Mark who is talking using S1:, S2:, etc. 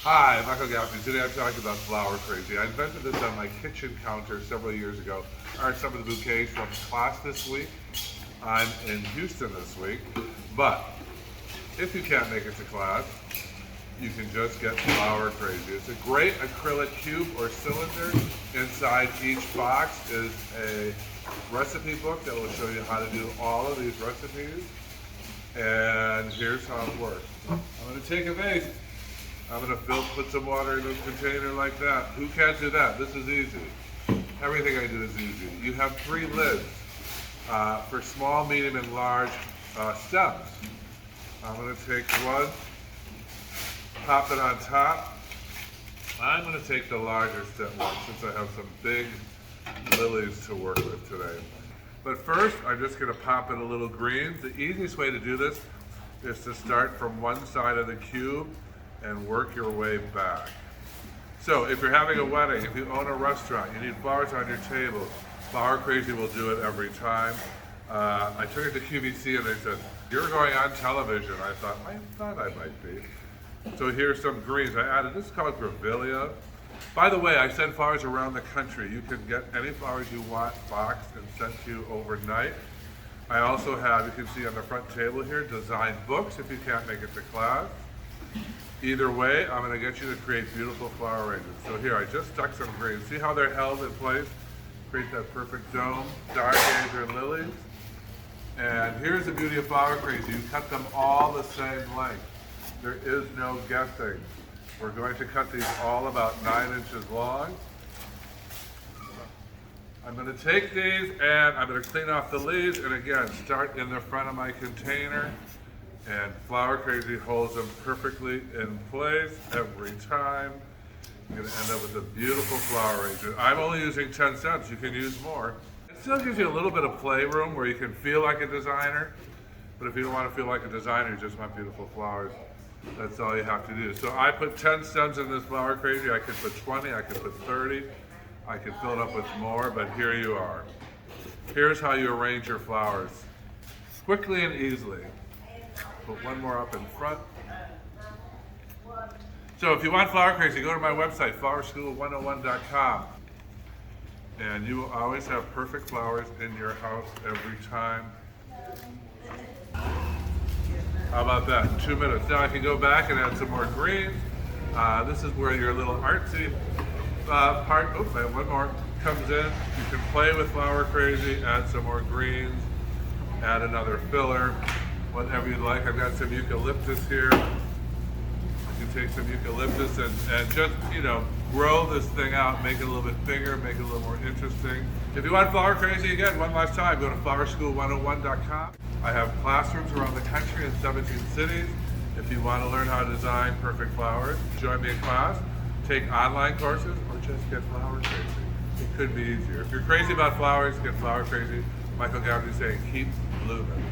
S1: Hi, Michael Gaffney. Today I'm talking about Flower Crazy. I invented this on my kitchen counter several years ago. Are some of the bouquets from class this week. I'm in Houston this week, but if you can't make it to class, you can just get Flower Crazy. It's a great acrylic cube or cylinder. Inside each box is a recipe book that will show you how to do all of these recipes. And here's how it works. I'm going to take a vase. I'm going to put some water in a container like that. Who can't do that? This is easy. Everything I do is easy. You have 3 lids for small, medium, and large stems. I'm going to take one, pop it on top. I'm going to take the larger stem one since I have some big lilies to work with today. But first, I'm just going to pop in a little green. The easiest way to do this is to start from one side of the cube and work your way back. So if you're having a wedding, if you own a restaurant, you need flowers on your table, Flower Crazy will do it every time. I took it to QVC and they said, "You're going on television." I thought I might be. So here's some greens. I added, this is called grevillea. By the way, I send flowers around the country. You can get any flowers you want boxed and sent to you overnight. I also have, you can see on the front table here, design books if you can't make it to class. Either way, I'm going to get you to create beautiful flower arrangements. So here, I just stuck some greens. See how they're held in place? Create that perfect dome, dark azure lilies. And here's the beauty of Flower Crazy. You cut them all the same length. There is no guessing. We're going to cut these all about 9 inches long. I'm going to take these and I'm going to clean off the leaves and again, start in the front of my container. And Flower Crazy holds them perfectly in place every time. You're going to end up with a beautiful flower arrangement. I'm only using 10 cents. You can use more. It still gives you a little bit of playroom where you can feel like a designer. But if you don't want to feel like a designer, you just want beautiful flowers. That's all you have to do. So I put 10 stems in this Flower Crazy. I could put 20, I could put 30. I could fill it up with more, but here you are. Here's how you arrange your flowers. Quickly and easily. Put one more up in front. So if you want Flower Crazy, go to my website, flowerschool101.com. And you will always have perfect flowers in your house every time. How about that? In 2 minutes. Now I can go back and add some more greens. This is where your little artsy part, and one more, comes in. You can play with Flower Crazy, add some more greens, add another filler. Whatever you like. I've got some eucalyptus here. You can take some eucalyptus and just, grow this thing out, make it a little bit bigger, make it a little more interesting. If you want Flower Crazy again, one last time, go to flowerschool101.com. I have classrooms around the country in 17 cities. If you want to learn how to design perfect flowers, join me in class, take online courses, or just get Flower Crazy. It could be easier. If you're crazy about flowers, get Flower Crazy. Michael Gaffney saying, keep blooming.